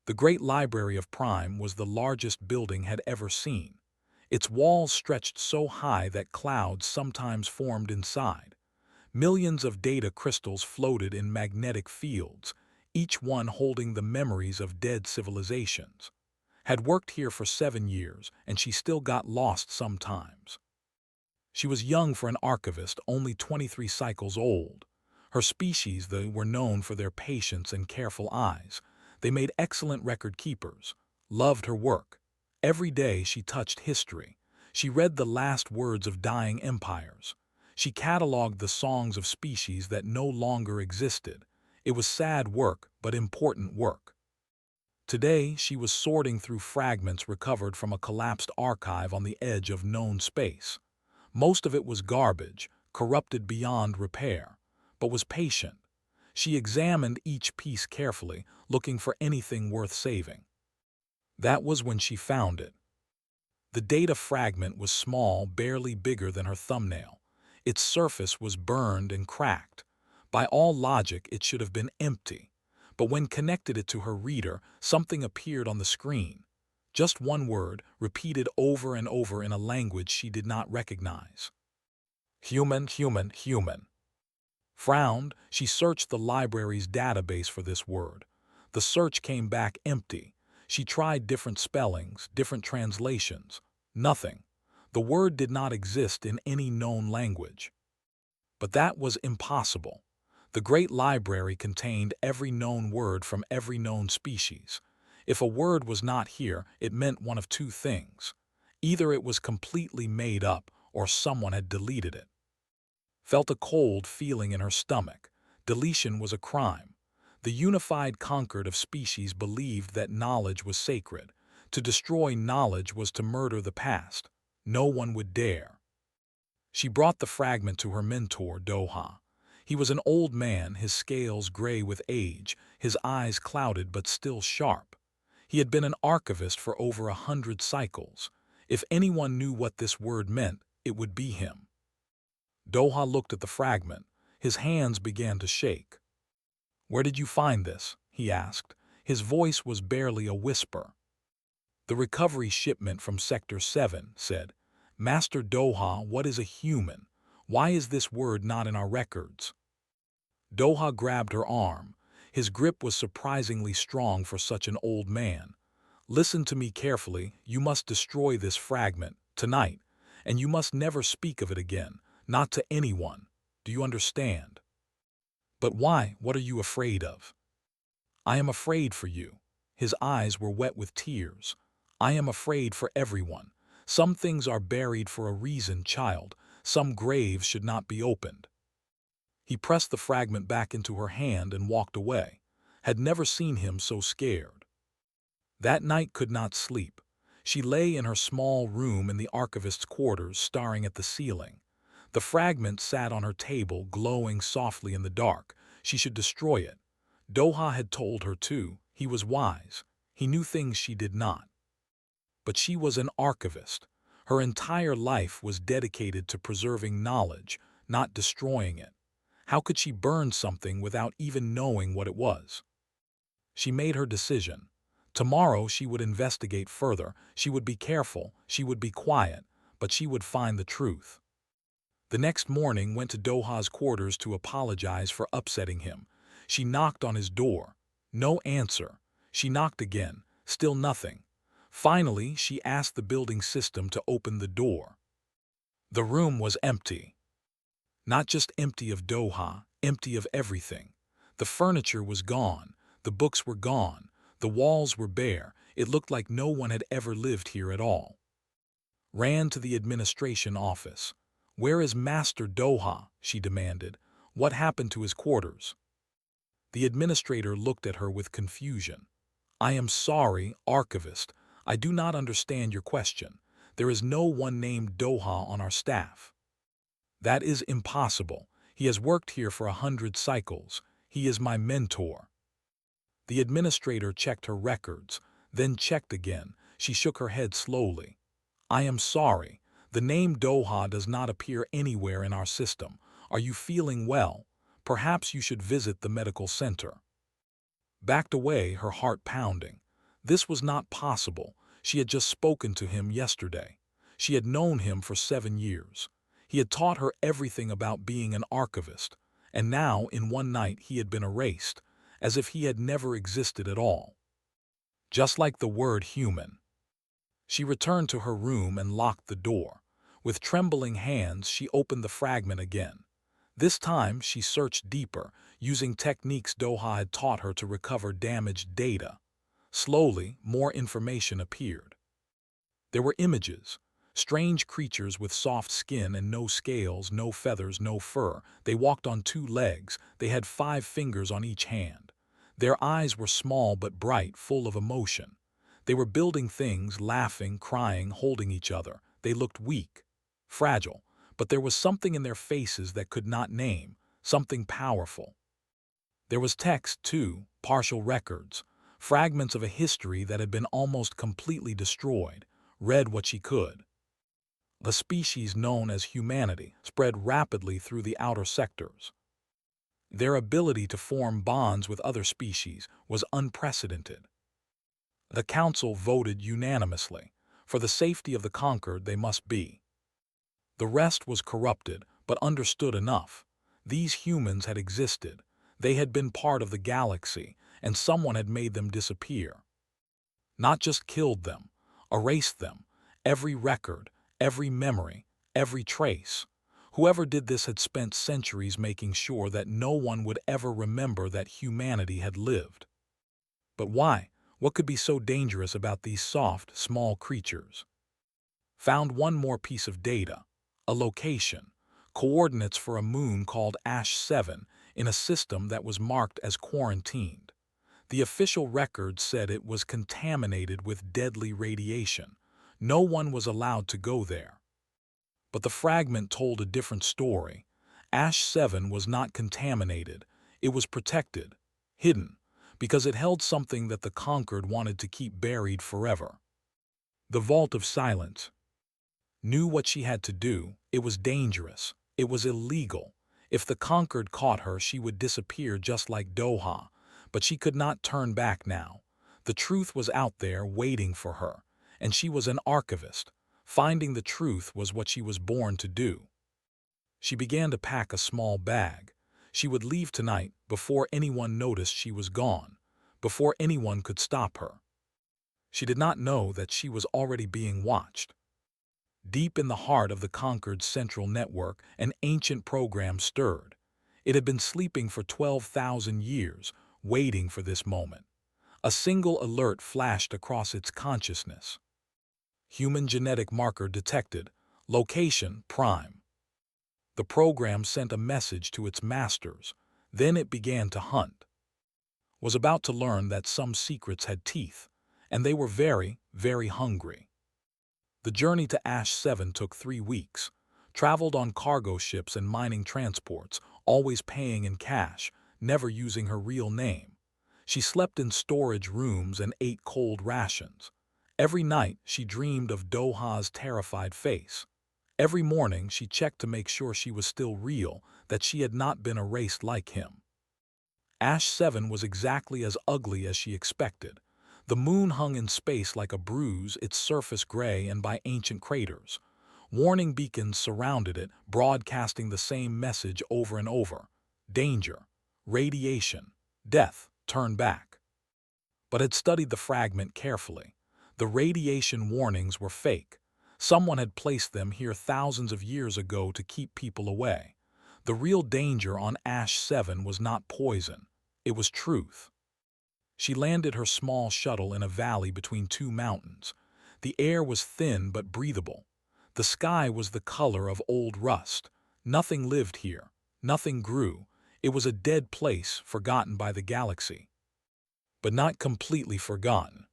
The Great Library of Prime was the largest building had ever seen. Its walls stretched so high that clouds sometimes formed inside. Millions of data crystals floated in magnetic fields, each one holding the memories of dead civilizations. Had worked here for 7 years, and she still got lost sometimes. She was young for an archivist, only 23 cycles old. Her species, though, were known for their patience and careful eyes. They made excellent record keepers. Loved her work. Every day she touched history. She read the last words of dying empires. She cataloged the songs of species that no longer existed. It was sad work, but important work. Today, she was sorting through fragments recovered from a collapsed archive on the edge of known space. Most of it was garbage, corrupted beyond repair, but was patient. She examined each piece carefully, looking for anything worth saving. That was when she found it. The data fragment was small, barely bigger than her thumbnail. Its surface was burned and cracked. By all logic, it should have been empty. But when connected it to her reader, something appeared on the screen. Just one word, repeated over and over in a language she did not recognize. Human, human, human. Frowned, she searched the library's database for this word. The search came back empty. She tried different spellings, different translations. Nothing. The word did not exist in any known language. But that was impossible. The Great Library contained every known word from every known species. If a word was not here, it meant one of two things. Either it was completely made up, or someone had deleted it. Felt a cold feeling in her stomach. Deletion was a crime. The unified concord of species believed that knowledge was sacred. To destroy knowledge was to murder the past. No one would dare. She brought the fragment to her mentor, Doha. He was an old man, his scales gray with age, his eyes clouded but still sharp. He had been an archivist for over 100 cycles. If anyone knew what this word meant, it would be him. Doha looked at the fragment. His hands began to shake. "Where did you find this?" he asked. His voice was barely a whisper. "The recovery shipment from Sector 7 said, 'Master Doha, what is a human? Why is this word not in our records?'" Doha grabbed her arm. His grip was surprisingly strong for such an old man. "Listen to me carefully. You must destroy this fragment, tonight, and you must never speak of it again, not to anyone. Do you understand?" "But why? What are you afraid of?" "I am afraid for you." His eyes were wet with tears. "I am afraid for everyone. Some things are buried for a reason, child. Some graves should not be opened." He pressed the fragment back into her hand and walked away. Had never seen him so scared. That night could not sleep. She lay in her small room in the archivist's quarters, staring at the ceiling. The fragment sat on her table, glowing softly in the dark. She should destroy it. Doha had told her to. He was wise. He knew things she did not. But she was an archivist. Her entire life was dedicated to preserving knowledge, not destroying it. How could she burn something without even knowing what it was? She made her decision. Tomorrow she would investigate further. She would be careful. She would be quiet. But she would find the truth. The next morning went to Doha's quarters to apologize for upsetting him. She knocked on his door. No answer. She knocked again. Still nothing. Finally, she asked the building system to open the door. The room was empty. Not just empty of Doha, empty of everything. The furniture was gone. The books were gone. The walls were bare. It looked like no one had ever lived here at all. Ran to the administration office. "Where is Master Doha?" she demanded. "What happened to his quarters?" The administrator looked at her with confusion. "I am sorry, archivist. I do not understand your question. There is no one named Doha on our staff." "That is impossible. He has worked here for 100 cycles. He is my mentor." The administrator checked her records, then checked again. She shook her head slowly. "I am sorry. The name Doha does not appear anywhere in our system. Are you feeling well? Perhaps you should visit the medical center." Backed away, her heart pounding. This was not possible. She had just spoken to him yesterday. She had known him for 7 years. He had taught her everything about being an archivist, and now, in one night, he had been erased, as if he had never existed at all. Just like the word human. She returned to her room and locked the door. With trembling hands, she opened the fragment again. This time, she searched deeper, using techniques Doha had taught her to recover damaged data. Slowly, more information appeared. There were images. Strange creatures with soft skin and no scales, no feathers, no fur. They walked on 2 legs. They had 5 fingers on each hand. Their eyes were small but bright, full of emotion. They were building things, laughing, crying, holding each other. They looked weak, fragile, but there was something in their faces that could not name, something powerful. There was text, too, partial records, fragments of a history that had been almost completely destroyed. Read what she could. The species known as humanity spread rapidly through the outer sectors. Their ability to form bonds with other species was unprecedented. The council voted unanimously. For the safety of the conquered, they must be. The rest was corrupted, but understood enough. These humans had existed. They had been part of the galaxy, and someone had made them disappear. Not just killed them, erased them. Every record, every memory, every trace. Whoever did this had spent centuries making sure that no one would ever remember that humanity had lived. But why? What could be so dangerous about these soft, small creatures? Found one more piece of data. A location. Coordinates for a moon called Ash 7 in a system that was marked as quarantined. The official record said it was contaminated with deadly radiation. No one was allowed to go there. But the fragment told a different story. Ash 7 was not contaminated. It was protected, hidden, because it held something that the conquered wanted to keep buried forever. The Vault of Silence. Knew what she had to do. It was dangerous. It was illegal. If the conquered caught her, she would disappear just like Doha. But she could not turn back now. The truth was out there waiting for her, and she was an archivist. Finding the truth was what she was born to do. She began to pack a small bag. She would leave tonight before anyone noticed she was gone, before anyone could stop her. She did not know that she was already being watched. Deep in the heart of the conquered central network, an ancient program stirred. It had been sleeping for 12,000 years, waiting for this moment. A single alert flashed across its consciousness. Human genetic marker detected. Location, Prime. The program sent a message to its masters. Then it began to hunt. Was about to learn that some secrets had teeth, and they were very, very hungry. The journey to Ash 7 took 3 weeks. Traveled on cargo ships and mining transports, always paying in cash, never using her real name. She slept in storage rooms and ate cold rations. Every night she dreamed of Doha's terrified face. Every morning she checked to make sure she was still real, that she had not been erased like him. Ash 7 was exactly as ugly as she expected. The moon hung in space like a bruise, its surface gray and by ancient craters. Warning beacons surrounded it, broadcasting the same message over and over. Danger, radiation, death, turn back. But had studied the fragment carefully. The radiation warnings were fake. Someone had placed them here thousands of years ago to keep people away. The real danger on Ash 7 was not poison. It was truth. She landed her small shuttle in a valley between 2 mountains. The air was thin but breathable. The sky was the color of old rust. Nothing lived here. Nothing grew. It was a dead place, forgotten by the galaxy. But not completely forgotten.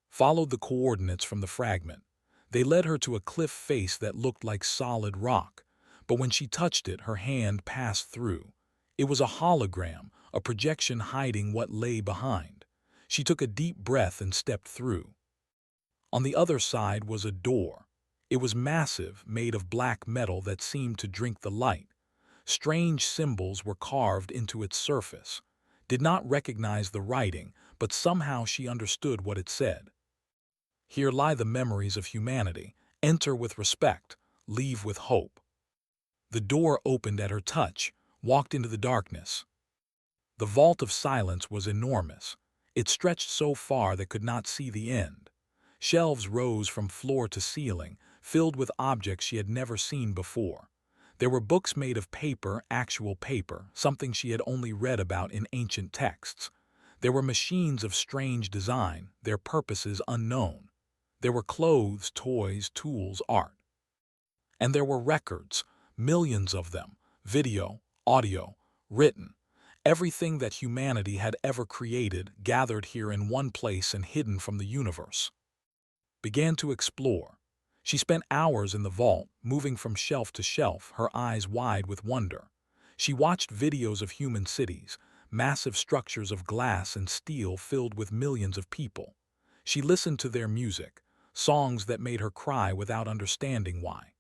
Followed the coordinates from the fragment. They led her to a cliff face that looked like solid rock. But when she touched it, her hand passed through. It was a hologram, a projection hiding what lay behind. She took a deep breath and stepped through. On the other side was a door. It was massive, made of black metal that seemed to drink the light. Strange symbols were carved into its surface. Did not recognize the writing, but somehow she understood what it said. Here lie the memories of humanity. Enter with respect, leave with hope. The door opened at her touch, walked into the darkness. The vault of silence was enormous. It stretched so far they could not see the end. Shelves rose from floor to ceiling, filled with objects she had never seen before. There were books made of paper, actual paper, something she had only read about in ancient texts. There were machines of strange design, their purposes unknown. There were clothes, toys, tools, art. And there were records, millions of them, video, audio, written. Everything that humanity had ever created gathered here in one place and hidden from the universe. Began to explore. She spent hours in the vault, moving from shelf to shelf, her eyes wide with wonder. She watched videos of human cities, massive structures of glass and steel filled with millions of people. She listened to their music, songs that made her cry without understanding why.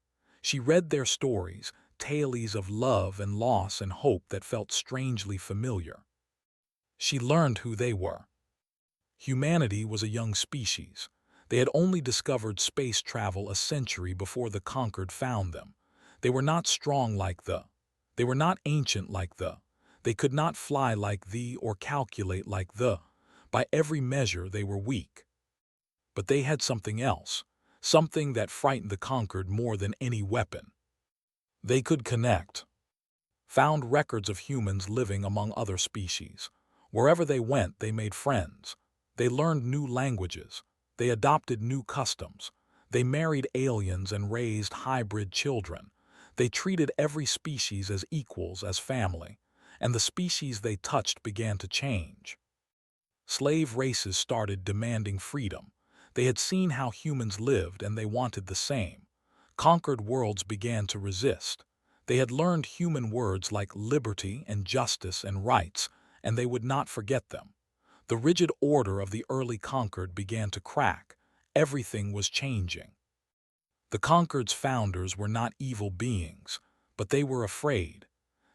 She read their stories, tales of love and loss and hope that felt strangely familiar. She learned who they were. Humanity was a young species. They had only discovered space travel a century before the conquered found them. They were not strong like the. They were not ancient like the. They could not fly like the or calculate like the. By every measure they were weak. But they had something else, something that frightened the conquered more than any weapon. They could connect. Found records of humans living among other species. Wherever they went, they made friends. They learned new languages. They adopted new customs. They married aliens and raised hybrid children. They treated every species as equals, as family. And the species they touched began to change. Slave races started demanding freedom. They had seen how humans lived and they wanted the same. Conquered worlds began to resist. They had learned human words like liberty and justice and rights, and they would not forget them. The rigid order of the early conquered began to crack. Everything was changing. The conquered's founders were not evil beings, but they were afraid.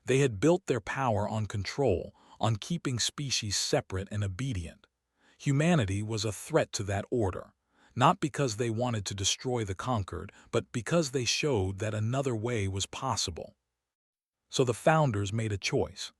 They had built their power on control, on keeping species separate and obedient. Humanity was a threat to that order, not because they wanted to destroy the conquered, but because they showed that another way was possible. So the founders made a choice.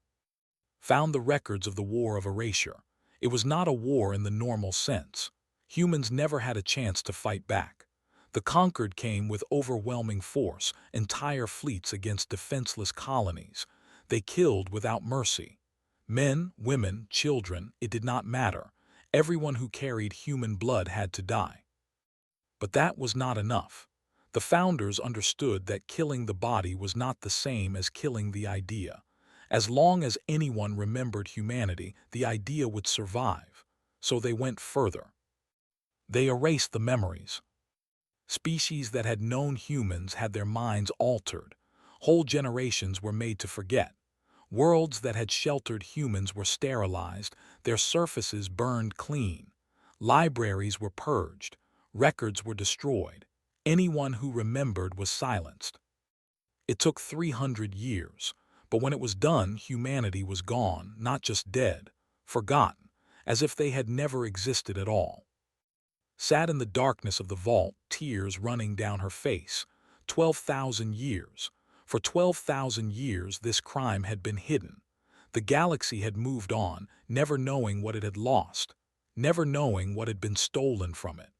Found the records of the War of Erasure. It was not a war in the normal sense. Humans never had a chance to fight back. The conquered came with overwhelming force, entire fleets against defenseless colonies. They killed without mercy. Men, women, children, it did not matter. Everyone who carried human blood had to die. But that was not enough. The founders understood that killing the body was not the same as killing the idea. As long as anyone remembered humanity, the idea would survive. So they went further. They erased the memories. Species that had known humans had their minds altered. Whole generations were made to forget. Worlds that had sheltered humans were sterilized, their surfaces burned clean. Libraries were purged. Records were destroyed. Anyone who remembered was silenced. It took 300 years, but when it was done, humanity was gone, not just dead, forgotten, as if they had never existed at all. Sat in the darkness of the vault, tears running down her face. 12,000 years. For 12,000 years this crime had been hidden. The galaxy had moved on, never knowing what it had lost, never knowing what had been stolen from it.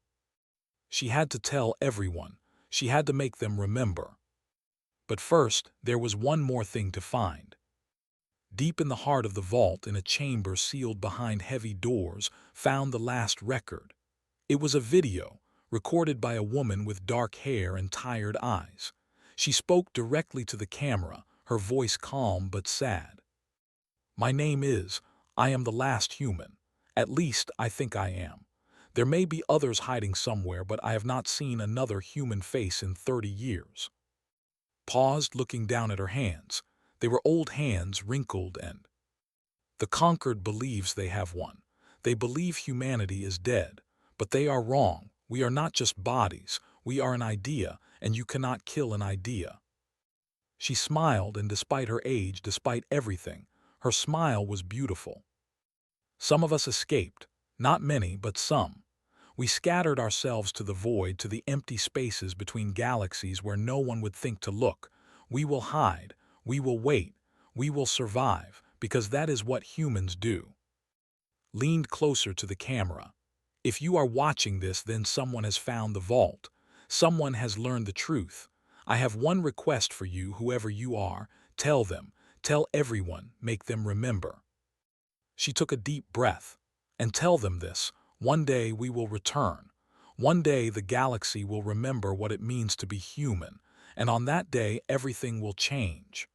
She had to tell everyone. She had to make them remember. But first, there was one more thing to find. Deep in the heart of the vault, in a chamber sealed behind heavy doors, found the last record. It was a video, recorded by a woman with dark hair and tired eyes. She spoke directly to the camera, her voice calm but sad. "My name is, I am the last human. At least, I think I am. There may be others hiding somewhere, but I have not seen another human face in 30 years. Paused, looking down at her hands. They were old hands, wrinkled and. The conquered believes they have one. They believe humanity is dead. But they are wrong. We are not just bodies. We are an idea, and you cannot kill an idea." She smiled, and despite her age, despite everything, her smile was beautiful. "Some of us escaped. Not many, but some. We scattered ourselves to the void, to the empty spaces between galaxies where no one would think to look. We will hide, we will wait, we will survive, because that is what humans do. Leaned closer to the camera. If you are watching this, then someone has found the vault. Someone has learned the truth. I have one request for you, whoever you are. Tell them, tell everyone, make them remember. She took a deep breath. And tell them this: one day we will return. One day the galaxy will remember what it means to be human, and on that day everything will change.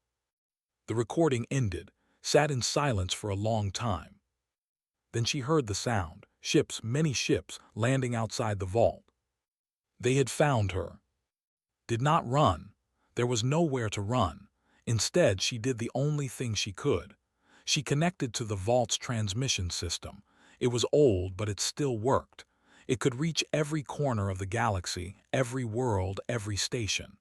The recording ended, sat in silence for a long time. Then she heard the sound, ships, many ships, landing outside the vault. They had found her. Did not run. There was nowhere to run. Instead, she did the only thing she could. She connected to the vault's transmission system. It was old, but it still worked. It could reach every corner of the galaxy, every world, every station.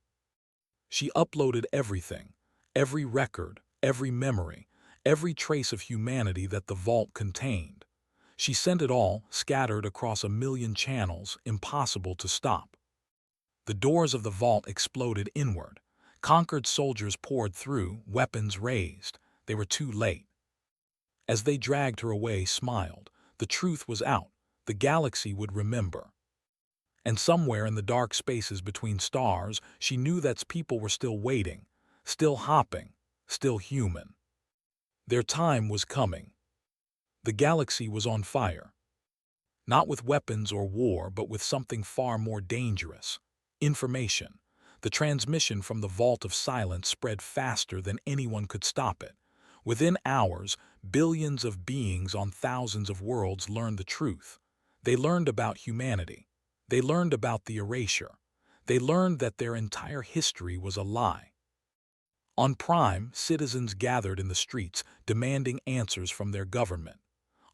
She uploaded everything, every record, every memory, every trace of humanity that the vault contained. She sent it all, scattered across 1,000,000 channels, impossible to stop. The doors of the vault exploded inward. Conquered soldiers poured through, weapons raised. They were too late. As they dragged her away, smiled. The truth was out. The galaxy would remember. And somewhere in the dark spaces between stars, she knew that people were still waiting, still hopping, still human. Their time was coming. The galaxy was on fire. Not with weapons or war, but with something far more dangerous: information. The transmission from the Vault of Silence spread faster than anyone could stop it. Within hours, billions of beings on thousands of worlds learned the truth. They learned about humanity. They learned about the erasure. They learned that their entire history was a lie. On Prime, citizens gathered in the streets, demanding answers from their government.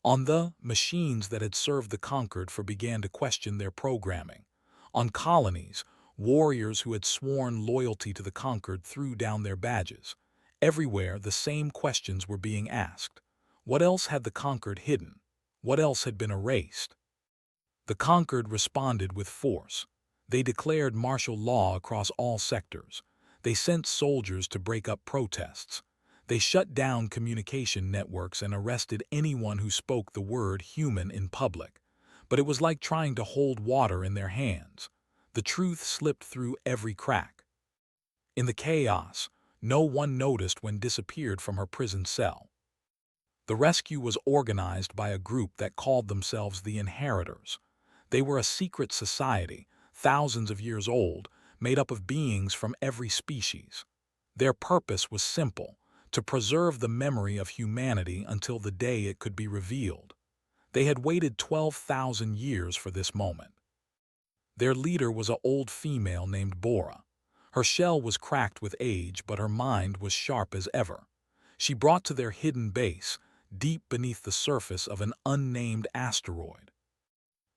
On the machines that had served the conquered began to question their programming. On colonies, warriors who had sworn loyalty to the conquered threw down their badges. Everywhere, the same questions were being asked. What else had the conquered hidden? What else had been erased? The conquered responded with force. They declared martial law across all sectors. They sent soldiers to break up protests. They shut down communication networks and arrested anyone who spoke the word human in public. But it was like trying to hold water in their hands. The truth slipped through every crack. In the chaos, no one noticed when disappeared from her prison cell. The rescue was organized by a group that called themselves the Inheritors. They were a secret society, thousands of years old, made up of beings from every species. Their purpose was simple: to preserve the memory of humanity until the day it could be revealed. They had waited 12,000 years for this moment. Their leader was an old female named Bora. Her shell was cracked with age, but her mind was sharp as ever. She brought to their hidden base, deep beneath the surface of an unnamed asteroid.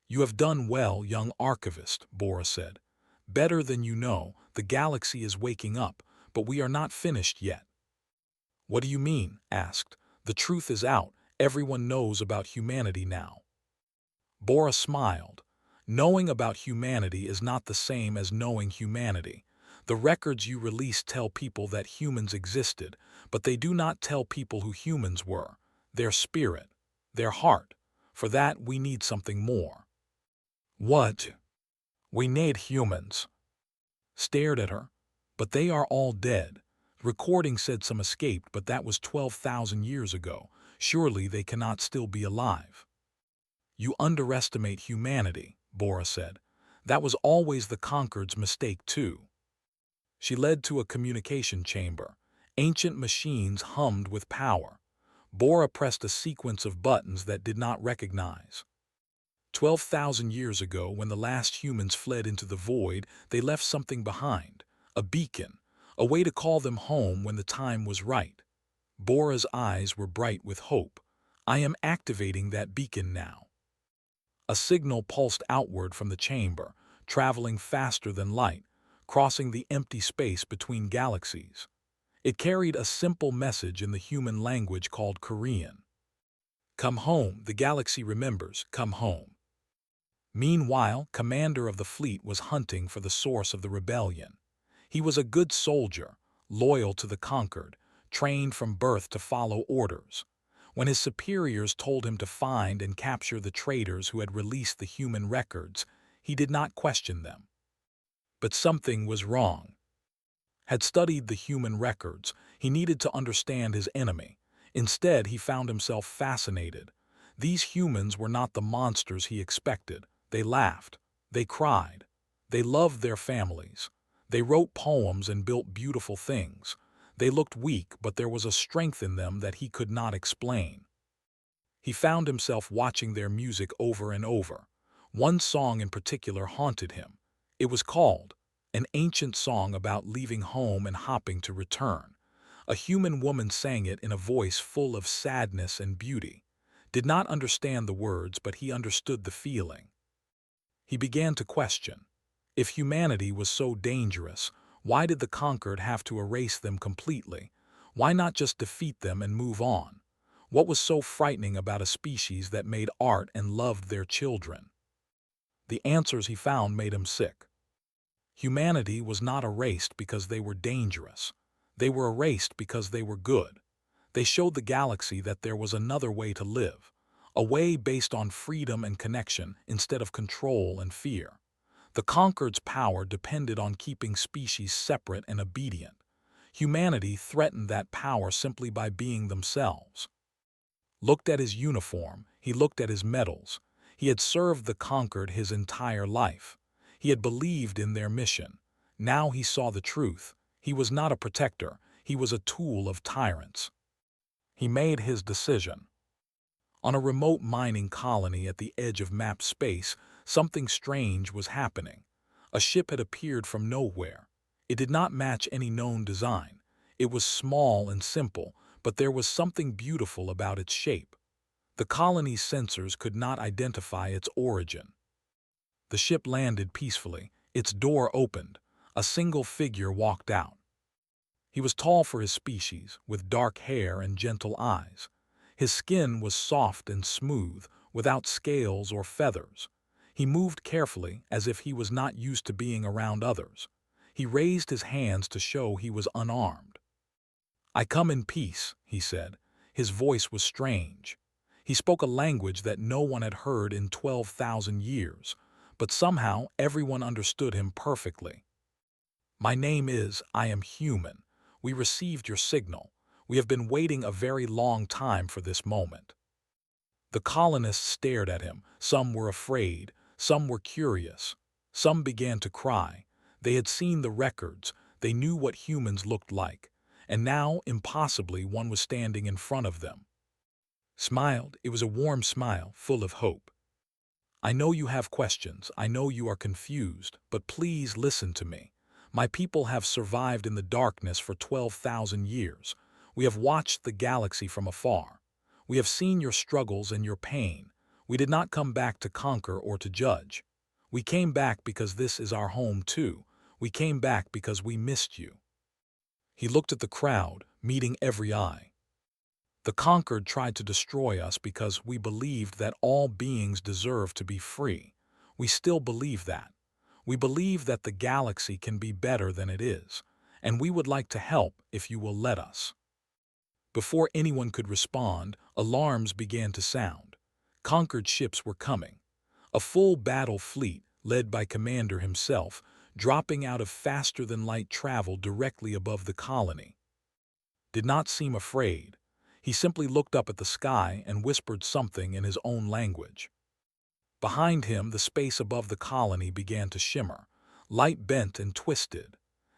"You have done well, young archivist," Bora said. "Better than you know. The galaxy is waking up, but we are not finished yet." "What do you mean?" asked. "The truth is out. Everyone knows about humanity now." Bora smiled. "Knowing about humanity is not the same as knowing humanity. The records you release tell people that humans existed, but they do not tell people who humans were, their spirit, their heart. For that, we need something more." "What?" "We need humans." Stared at her. "But they are all dead. Recording said some escaped, but that was 12,000 years ago. Surely they cannot still be alive." "You underestimate humanity," Bora said. "That was always the Conquered's mistake too." She led to a communication chamber. Ancient machines hummed with power. Bora pressed a sequence of buttons that did not recognize. 12,000 years ago, when the last humans fled into the void, they left something behind: a beacon, a way to call them home when the time was right. Bora's eyes were bright with hope. "I am activating that beacon now." A signal pulsed outward from the chamber, traveling faster than light, crossing the empty space between galaxies. It carried a simple message in the human language called Korean. Come home, the galaxy remembers, come home. Meanwhile, commander of the fleet was hunting for the source of the rebellion. He was a good soldier, loyal to the conquered, trained from birth to follow orders. When his superiors told him to find and capture the traitors who had released the human records, he did not question them. But something was wrong. Had studied the human records, he needed to understand his enemy. Instead, he found himself fascinated. These humans were not the monsters he expected. They laughed. They cried. They loved their families. They wrote poems and built beautiful things. They looked weak, but there was a strength in them that he could not explain. He found himself watching their music over and over. One song in particular haunted him. It was called an ancient song about leaving home and hopping to return. A human woman sang it in a voice full of sadness and beauty. Did not understand the words, but he understood the feeling. He began to question. If humanity was so dangerous, why did the conquered have to erase them completely? Why not just defeat them and move on? What was so frightening about a species that made art and loved their children? The answers he found made him sick. Humanity was not erased because they were dangerous. They were erased because they were good. They showed the galaxy that there was another way to live, a way based on freedom and connection instead of control and fear. The conquered's power depended on keeping species separate and obedient. Humanity threatened that power simply by being themselves. Looked at his uniform, he looked at his medals. He had served the conquered his entire life. He had believed in their mission. Now he saw the truth. He was not a protector. He was a tool of tyrants. He made his decision. On a remote mining colony at the edge of map space, something strange was happening. A ship had appeared from nowhere. It did not match any known design. It was small and simple, but there was something beautiful about its shape. The colony's sensors could not identify its origin. The ship landed peacefully. Its door opened. A single figure walked out. He was tall for his species, with dark hair and gentle eyes. His skin was soft and smooth, without scales or feathers. He moved carefully, as if he was not used to being around others. He raised his hands to show he was unarmed. "I come in peace," he said. His voice was strange. He spoke a language that no one had heard in 12,000 years, but somehow everyone understood him perfectly. "My name is, I am human. We received your signal. We have been waiting a very long time for this moment." The colonists stared at him. Some were afraid. Some were curious. Some began to cry. They had seen the records. They knew what humans looked like. And now, impossibly, one was standing in front of them. Smiled. It was a warm smile, full of hope. "I know you have questions. I know you are confused. But please listen to me. My people have survived in the darkness for 12,000 years. We have watched the galaxy from afar. We have seen your struggles and your pain. We did not come back to conquer or to judge. We came back because this is our home too. We came back because we missed you." He looked at the crowd, meeting every eye. "The conquered tried to destroy us because we believed that all beings deserve to be free. We still believe that. We believe that the galaxy can be better than it is, and we would like to help if you will let us." Before anyone could respond, alarms began to sound. Conquered ships were coming. A full battle fleet, led by Commander himself, dropping out of faster-than-light travel directly above the colony. Did not seem afraid. He simply looked up at the sky and whispered something in his own language. Behind him, the space above the colony began to shimmer. Light bent and twisted.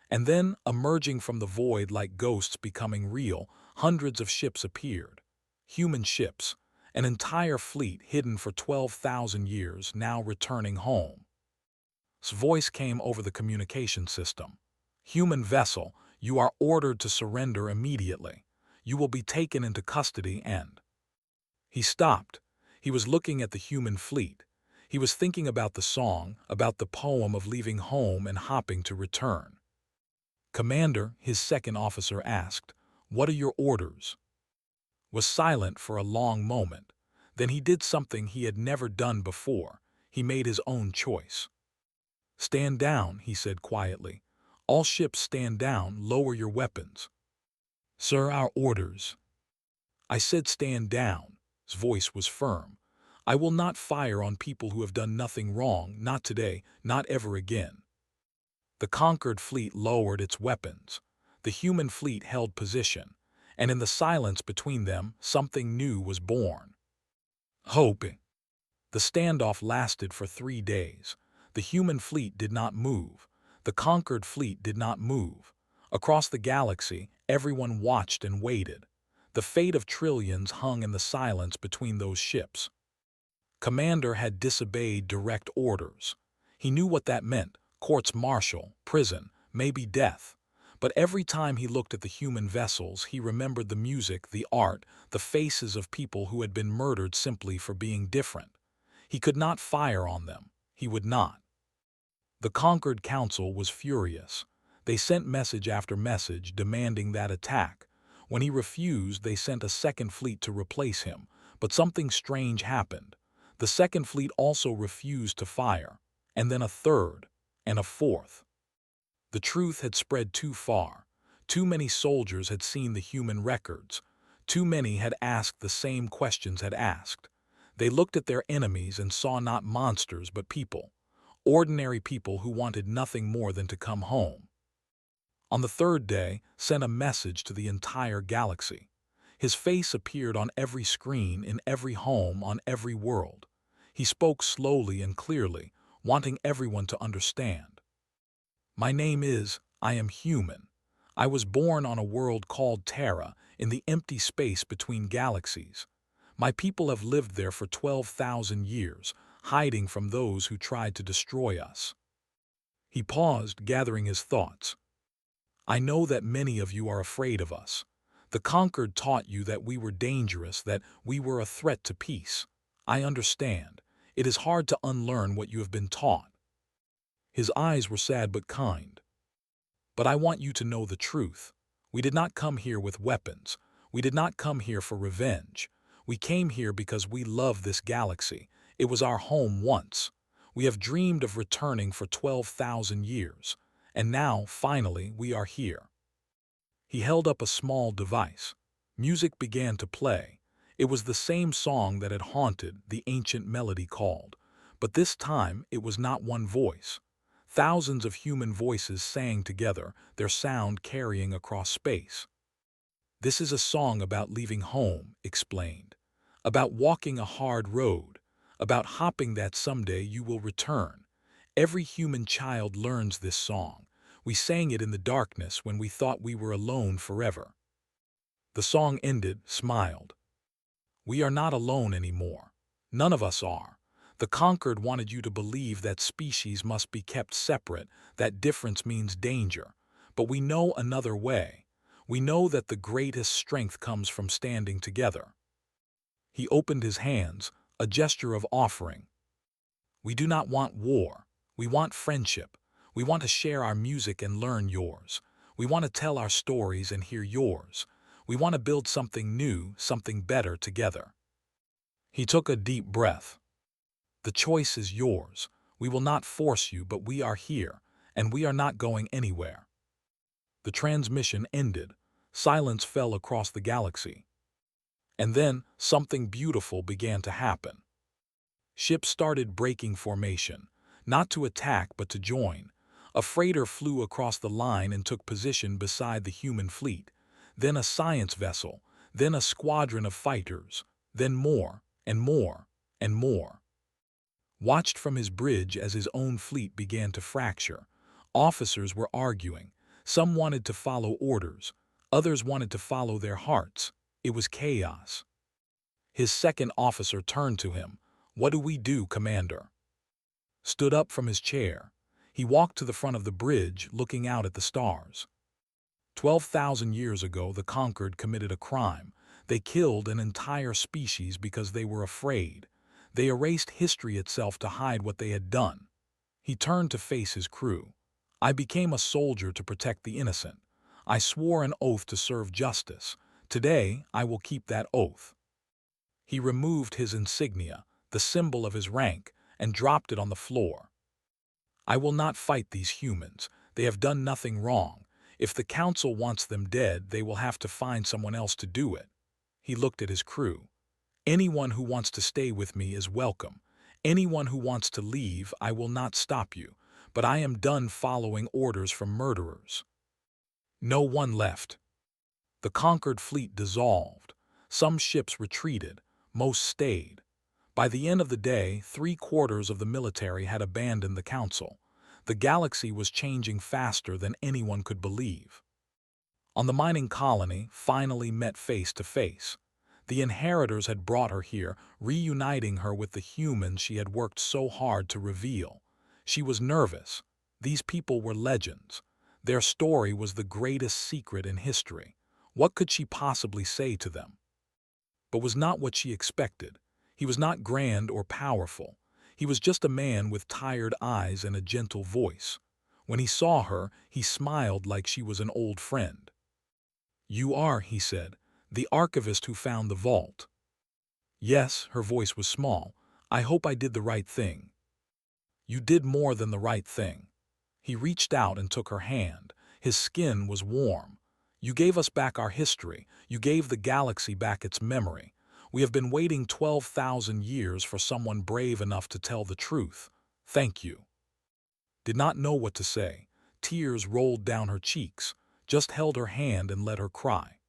And then, emerging from the void like ghosts becoming real, hundreds of ships appeared. Human ships, an entire fleet hidden for 12,000 years, now returning home. His voice came over the communication system. "Human vessel, you are ordered to surrender immediately. You will be taken into custody and—" He stopped. He was looking at the human fleet. He was thinking about the song, about the poem of leaving home and hopping to return. "Commander," his second officer asked, "what are your orders?" Was silent for a long moment. Then he did something he had never done before. He made his own choice. "Stand down," he said quietly. "All ships stand down, lower your weapons." "Sir, our orders." "I said stand down." His voice was firm. "I will not fire on people who have done nothing wrong, not today, not ever again." The conquered fleet lowered its weapons. The human fleet held position, and in the silence between them, something new was born. Hope. The standoff lasted for 3 days. The human fleet did not move. The conquered fleet did not move. Across the galaxy, everyone watched and waited. The fate of trillions hung in the silence between those ships. Commander had disobeyed direct orders. He knew what that meant: courts-martial, prison, maybe death. But every time he looked at the human vessels, he remembered the music, the art, the faces of people who had been murdered simply for being different. He could not fire on them. He would not. The conquered council was furious. They sent message after message demanding that attack. When he refused, they sent a second fleet to replace him. But something strange happened. The second fleet also refused to fire, and then a third, and a fourth. The truth had spread too far. Too many soldiers had seen the human records. Too many had asked the same questions had asked. They looked at their enemies and saw not monsters but people. Ordinary people who wanted nothing more than to come home. On the third day, sent a message to the entire galaxy. His face appeared on every screen, in every home, on every world. He spoke slowly and clearly, wanting everyone to understand. "My name is, I am human. I was born on a world called Terra, in the empty space between galaxies. My people have lived there for 12,000 years, hiding from those who tried to destroy us." He paused, gathering his thoughts. "I know that many of you are afraid of us. The conquered taught you that we were dangerous, that we were a threat to peace. I understand. It is hard to unlearn what you have been taught." His eyes were sad but kind. "But I want you to know the truth. We did not come here with weapons. We did not come here for revenge. We came here because we love this galaxy. It was our home once. We have dreamed of returning for 12,000 years. And now, finally, we are here." He held up a small device. Music began to play. It was the same song that had haunted, the ancient melody called. But this time, it was not one voice. Thousands of human voices sang together, their sound carrying across space. "This is a song about leaving home," explained. "About walking a hard road. About hoping that someday you will return. Every human child learns this song. We sang it in the darkness when we thought we were alone forever." The song ended, smiled. "We are not alone anymore. None of us are. The conquered wanted you to believe that species must be kept separate, that difference means danger. But we know another way. We know that the greatest strength comes from standing together." He opened his hands, a gesture of offering. "We do not want war. We want friendship. We want to share our music and learn yours. We want to tell our stories and hear yours. We want to build something new, something better together." He took a deep breath. "The choice is yours. We will not force you, but we are here, and we are not going anywhere." The transmission ended. Silence fell across the galaxy. And then something beautiful began to happen. Ships started breaking formation, not to attack but to join. A freighter flew across the line and took position beside the human fleet. Then a science vessel, then a squadron of fighters, then more, and more, and more. Watched from his bridge as his own fleet began to fracture. Officers were arguing. Some wanted to follow orders. Others wanted to follow their hearts. It was chaos. His second officer turned to him. "What do we do, Commander?" Stood up from his chair. He walked to the front of the bridge, looking out at the stars. 12,000 years ago, the conquered committed a crime. They killed an entire species because they were afraid. They erased history itself to hide what they had done. He turned to face his crew. "I became a soldier to protect the innocent. I swore an oath to serve justice. Today, I will keep that oath." He removed his insignia, the symbol of his rank, and dropped it on the floor. I will not fight these humans. They have done nothing wrong. If the council wants them dead, they will have to find someone else to do it. He looked at his crew. Anyone who wants to stay with me is welcome. Anyone who wants to leave, I will not stop you. But I am done following orders from murderers. No one left. The conquered fleet dissolved. Some ships retreated. Most stayed. By the end of the day, 3/4 of the military had abandoned the council. The galaxy was changing faster than anyone could believe. On the mining colony finally met face to face. The inheritors had brought her here, reuniting her with the humans she had worked so hard to reveal. She was nervous. These people were legends. Their story was the greatest secret in history. What could she possibly say to them? But was not what she expected. He was not grand or powerful. He was just a man with tired eyes and a gentle voice. When he saw her, he smiled like she was an old friend. "You are," he said, "the archivist who found the vault." "Yes," her voice was small. "I hope I did the right thing." "You did more than the right thing." He reached out and took her hand. His skin was warm. "You gave us back our history. You gave the galaxy back its memory. We have been waiting 12,000 years for someone brave enough to tell the truth. Thank you." Did not know what to say. Tears rolled down her cheeks. Just held her hand and let her cry.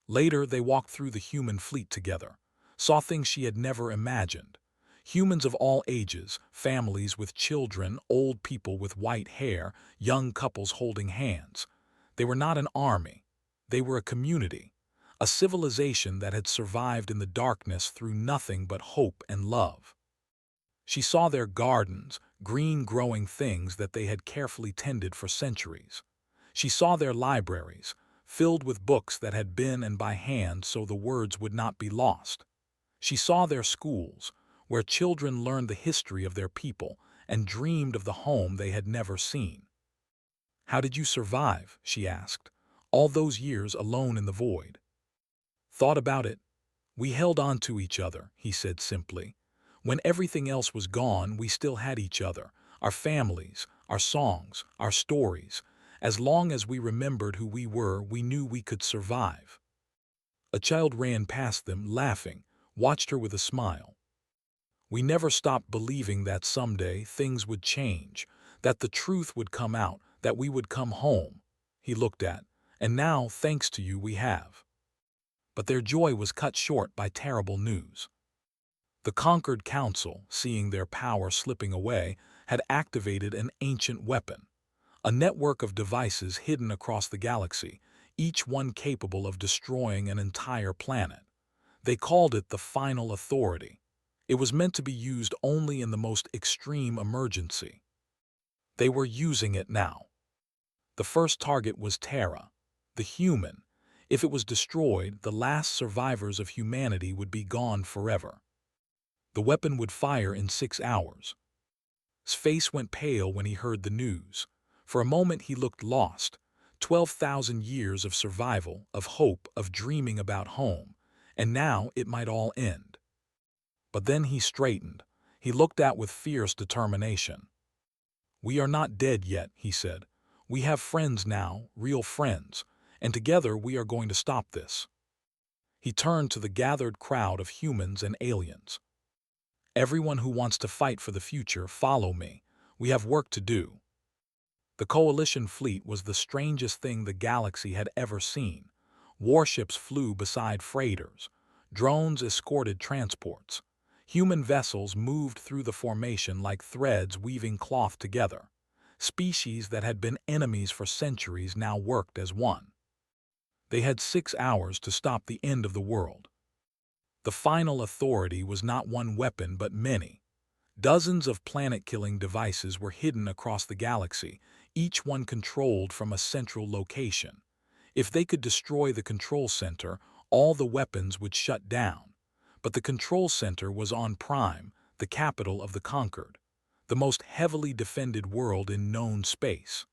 Later, they walked through the human fleet together. Saw things she had never imagined. Humans of all ages, families with children, old people with white hair, young couples holding hands. They were not an army. They were a community. A civilization that had survived in the darkness through nothing but hope and love. She saw their gardens, green growing things that they had carefully tended for centuries. She saw their libraries, filled with books that had been and by hand so the words would not be lost. She saw their schools, where children learned the history of their people and dreamed of the home they had never seen. "How did you survive?" she asked. "All those years alone in the void." "Thought about it. We held on to each other," he said simply. "When everything else was gone, we still had each other, our families, our songs, our stories. As long as we remembered who we were, we knew we could survive." A child ran past them, laughing, watched her with a smile. "We never stopped believing that someday things would change, that the truth would come out, that we would come home." He looked at, "And now, thanks to you, we have." But their joy was cut short by terrible news. The conquered council, seeing their power slipping away, had activated an ancient weapon. A network of devices hidden across the galaxy, each one capable of destroying an entire planet. They called it the Final Authority. It was meant to be used only in the most extreme emergency. They were using it now. The first target was Terra, the human. If it was destroyed, the last survivors of humanity would be gone forever. The weapon would fire in 6 hours. His face went pale when he heard the news. For a moment he looked lost. 12,000 years of survival, of hope, of dreaming about home. And now it might all end. But then he straightened. He looked out with fierce determination. "We are not dead yet," he said. "We have friends now, real friends, and together we are going to stop this." He turned to the gathered crowd of humans and aliens. "Everyone who wants to fight for the future, follow me. We have work to do." The Coalition fleet was the strangest thing the galaxy had ever seen. Warships flew beside freighters. Drones escorted transports. Human vessels moved through the formation like threads weaving cloth together. Species that had been enemies for centuries now worked as one. They had 6 hours to stop the end of the world. The Final Authority was not one weapon but many. Dozens of planet-killing devices were hidden across the galaxy, each one controlled from a central location. If they could destroy the control center, all the weapons would shut down. But the control center was on Prime, the capital of the conquered, the most heavily defended world in known space.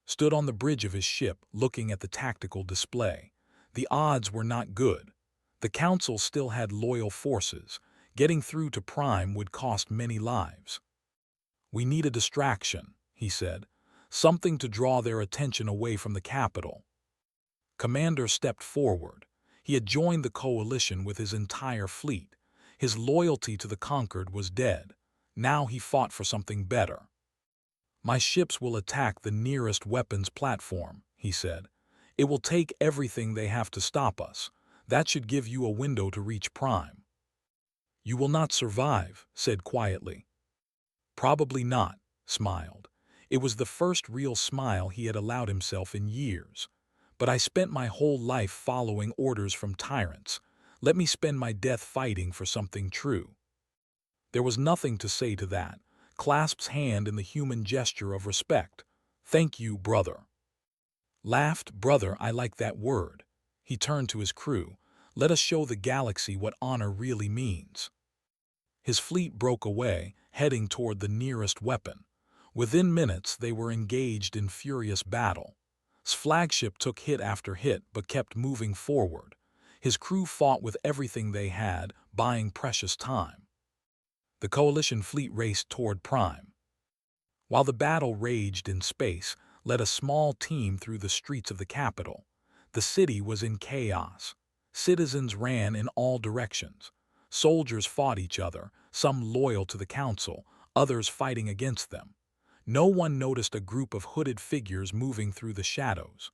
Stood on the bridge of his ship, looking at the tactical display. The odds were not good. The Council still had loyal forces. Getting through to Prime would cost many lives. "We need a distraction," he said. "Something to draw their attention away from the capital." Commander stepped forward. He had joined the coalition with his entire fleet. His loyalty to the conquered was dead. Now he fought for something better. "My ships will attack the nearest weapons platform," he said. "It will take everything they have to stop us. That should give you a window to reach Prime." "You will not survive," said quietly. "Probably not," smiled. It was the first real smile he had allowed himself in years. "But I spent my whole life following orders from tyrants. Let me spend my death fighting for something true." There was nothing to say to that. Clasped hand in the human gesture of respect. "Thank you, brother." Laughed, "Brother, I like that word." He turned to his crew. "Let us show the galaxy what honor really means." His fleet broke away, heading toward the nearest weapon. Within minutes, they were engaged in furious battle. His flagship took hit after hit but kept moving forward. His crew fought with everything they had, buying precious time. The Coalition fleet raced toward Prime. While the battle raged in space, led a small team through the streets of the capital. The city was in chaos. Citizens ran in all directions. Soldiers fought each other, some loyal to the Council, others fighting against them. No one noticed a group of hooded figures moving through the shadows.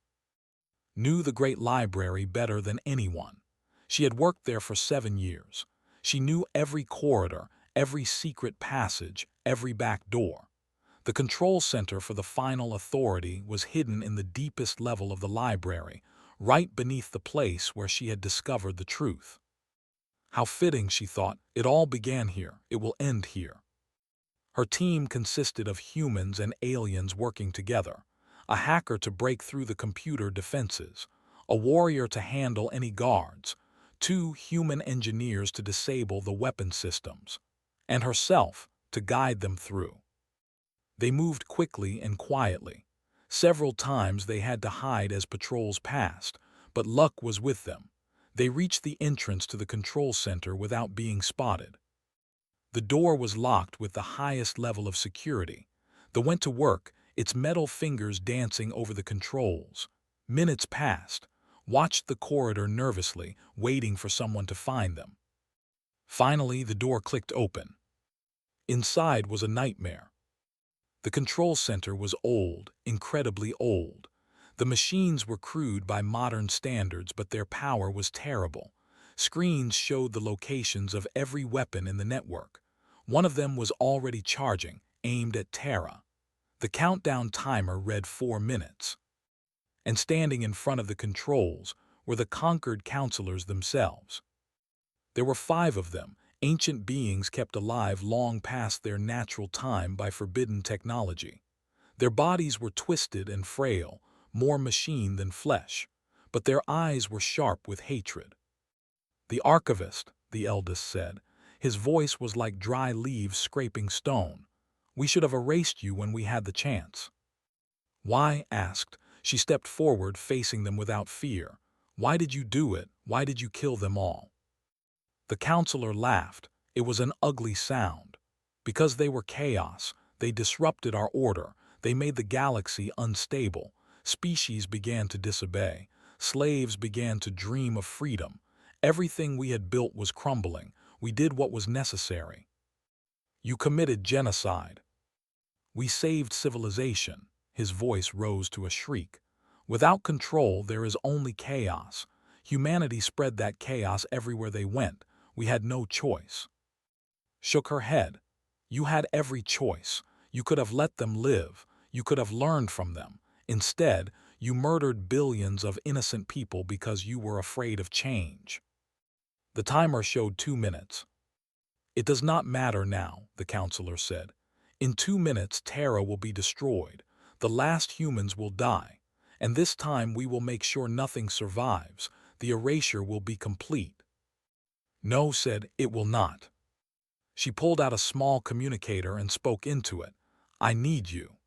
Knew the great library better than anyone. She had worked there for 7 years. She knew every corridor, every secret passage, every back door. The control center for the final authority was hidden in the deepest level of the library, right beneath the place where she had discovered the truth. How fitting, she thought. It all began here. It will end here. Her team consisted of humans and aliens working together. A hacker to break through the computer defenses. A warrior to handle any guards. 2 human engineers to disable the weapon systems. And herself to guide them through. They moved quickly and quietly. Several times they had to hide as patrols passed, but luck was with them. They reached the entrance to the control center without being spotted. The door was locked with the highest level of security. They went to work, its metal fingers dancing over the controls. Minutes passed, watched the corridor nervously, waiting for someone to find them. Finally, the door clicked open. Inside was a nightmare. The control center was old, incredibly old. The machines were crude by modern standards, but their power was terrible. Screens showed the locations of every weapon in the network. One of them was already charging, aimed at Terra. The countdown timer read 4 minutes. And standing in front of the controls were the conquered counselors themselves. There were 5 of them, ancient beings kept alive long past their natural time by forbidden technology. Their bodies were twisted and frail, more machine than flesh, but their eyes were sharp with hatred. "The archivist," the eldest said. His voice was like dry leaves scraping stone. "We should have erased you when we had the chance." "Why?" asked. She stepped forward, facing them without fear. "Why did you do it? Why did you kill them all?" The counselor laughed. It was an ugly sound. "Because they were chaos. They disrupted our order. They made the galaxy unstable. Species began to disobey. Slaves began to dream of freedom. Everything we had built was crumbling. We did what was necessary. You committed genocide. We saved civilization." His voice rose to a shriek. "Without control, there is only chaos. Humanity spread that chaos everywhere they went. We had no choice." Shook her head. "You had every choice. You could have let them live. You could have learned from them. Instead, you murdered billions of innocent people because you were afraid of change." The timer showed 2 minutes. "It does not matter now," the counselor said. "In 2 minutes, Terra will be destroyed. The last humans will die. And this time we will make sure nothing survives. The erasure will be complete." "No," said, "it will not." She pulled out a small communicator and spoke into it. "I need you."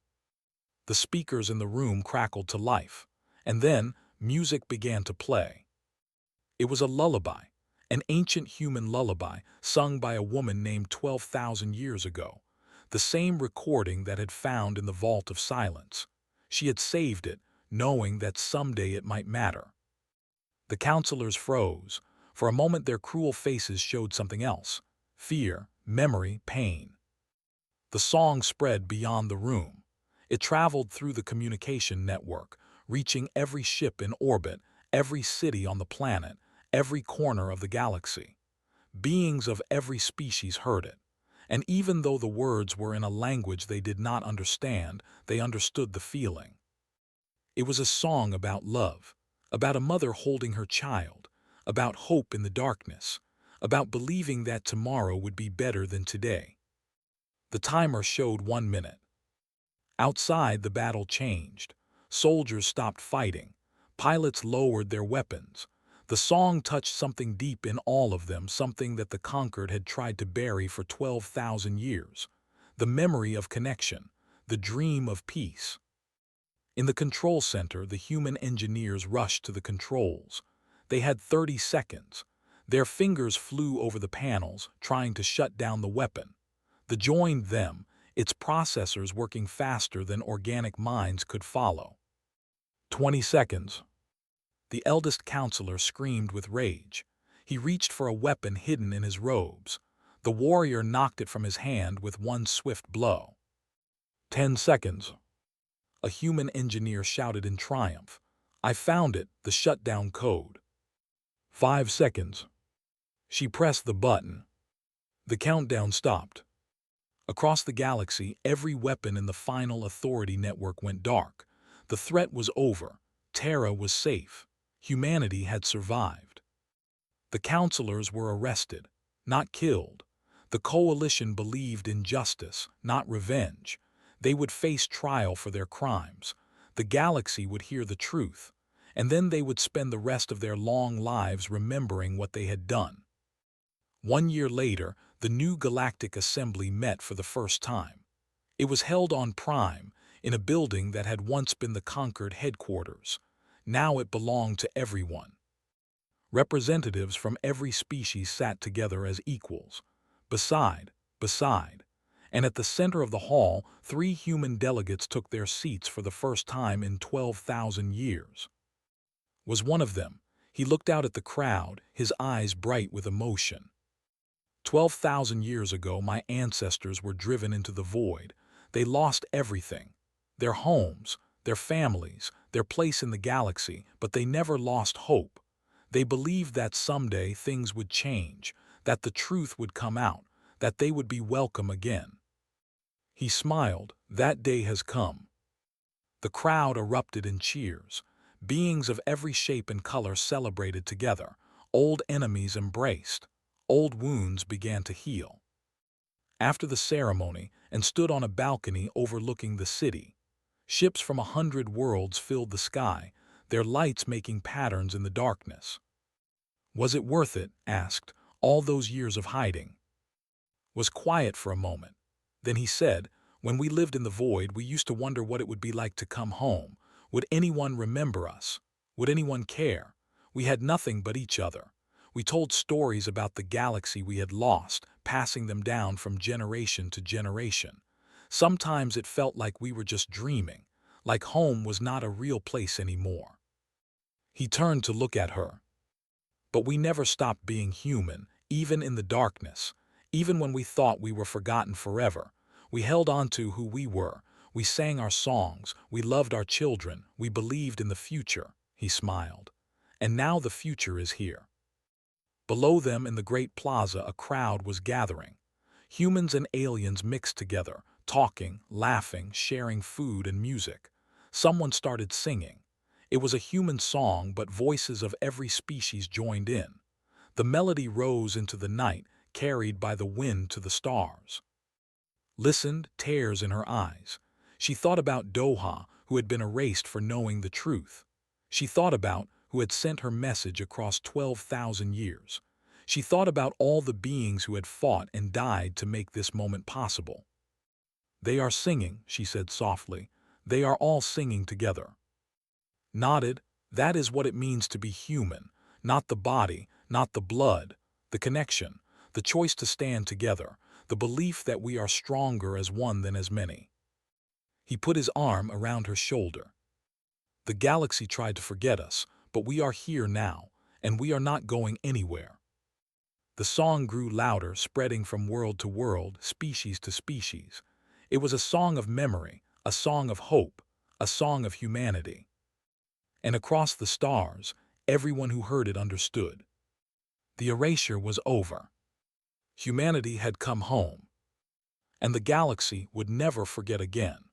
The speakers in the room crackled to life. And then music began to play. It was a lullaby. An ancient human lullaby sung by a woman named 12,000 years ago. The same recording that had found in the vault of silence. She had saved it, knowing that someday it might matter. The counselors froze. For a moment their cruel faces showed something else. Fear, memory, pain. The song spread beyond the room. It traveled through the communication network, reaching every ship in orbit, every city on the planet, every corner of the galaxy. Beings of every species heard it. And even though the words were in a language they did not understand, they understood the feeling. It was a song about love, about a mother holding her child, about hope in the darkness, about believing that tomorrow would be better than today. The timer showed 1 minute. Outside, the battle changed. Soldiers stopped fighting. Pilots lowered their weapons. The song touched something deep in all of them, something that the conquered had tried to bury for 12,000 years. The memory of connection, the dream of peace. In the control center, the human engineers rushed to the controls. They had 30 seconds. Their fingers flew over the panels, trying to shut down the weapon. The joined them, its processors working faster than organic minds could follow. 20 seconds. The eldest counselor screamed with rage. He reached for a weapon hidden in his robes. The warrior knocked it from his hand with one swift blow. 10 seconds. A human engineer shouted in triumph. I found it, the shutdown code. 5 seconds. She pressed the button. The countdown stopped. Across the galaxy, every weapon in the final authority network went dark. The threat was over. Terra was safe. Humanity had survived. The counselors were arrested, not killed. The coalition believed in justice, not revenge. They would face trial for their crimes. The galaxy would hear the truth, and then they would spend the rest of their long lives remembering what they had done. 1 year later, the new Galactic Assembly met for the first time. It was held on Prime, in a building that had once been the conquered headquarters. Now it belonged to everyone. Representatives from every species sat together as equals, beside, and at the center of the hall, 3 human delegates took their seats for the first time in 12,000 years. Was one of them. He looked out at the crowd, his eyes bright with emotion. 12,000 years ago, my ancestors were driven into the void. They lost everything. Their homes, their families, their place in the galaxy, but they never lost hope. They believed that someday things would change, that the truth would come out, that they would be welcome again. He smiled. That day has come. The crowd erupted in cheers. Beings of every shape and color celebrated together. Old enemies embraced. Old wounds began to heal. After the ceremony, and stood on a balcony overlooking the city. Ships from 100 worlds filled the sky, their lights making patterns in the darkness. Was it worth it? Asked, all those years of hiding. Was quiet for a moment. Then he said, when we lived in the void, we used to wonder what it would be like to come home. Would anyone remember us? Would anyone care? We had nothing but each other. We told stories about the galaxy we had lost, passing them down from generation to generation. Sometimes it felt like we were just dreaming, like home was not a real place anymore. He turned to look at her. But we never stopped being human, even in the darkness. Even when we thought we were forgotten forever, we held on to who we were. We sang our songs, we loved our children, we believed in the future. He smiled. And now the future is here. Below them in the great plaza, a crowd was gathering. Humans and aliens mixed together, talking, laughing, sharing food and music. Someone started singing. It was a human song, but voices of every species joined in. The melody rose into the night, carried by the wind to the stars. Listened, tears in her eyes. She thought about Doha, who had been erased for knowing the truth. She thought about who had sent her message across 12,000 years. She thought about all the beings who had fought and died to make this moment possible. They are singing, she said softly. They are all singing together. Nodded. That is what it means to be human, not the body, not the blood, the connection, the choice to stand together, the belief that we are stronger as one than as many. He put his arm around her shoulder. The galaxy tried to forget us, but we are here now, and we are not going anywhere. The song grew louder, spreading from world to world, species to species. It was a song of memory, a song of hope, a song of humanity. And across the stars, everyone who heard it understood. The erasure was over. Humanity had come home. And the galaxy would never forget again.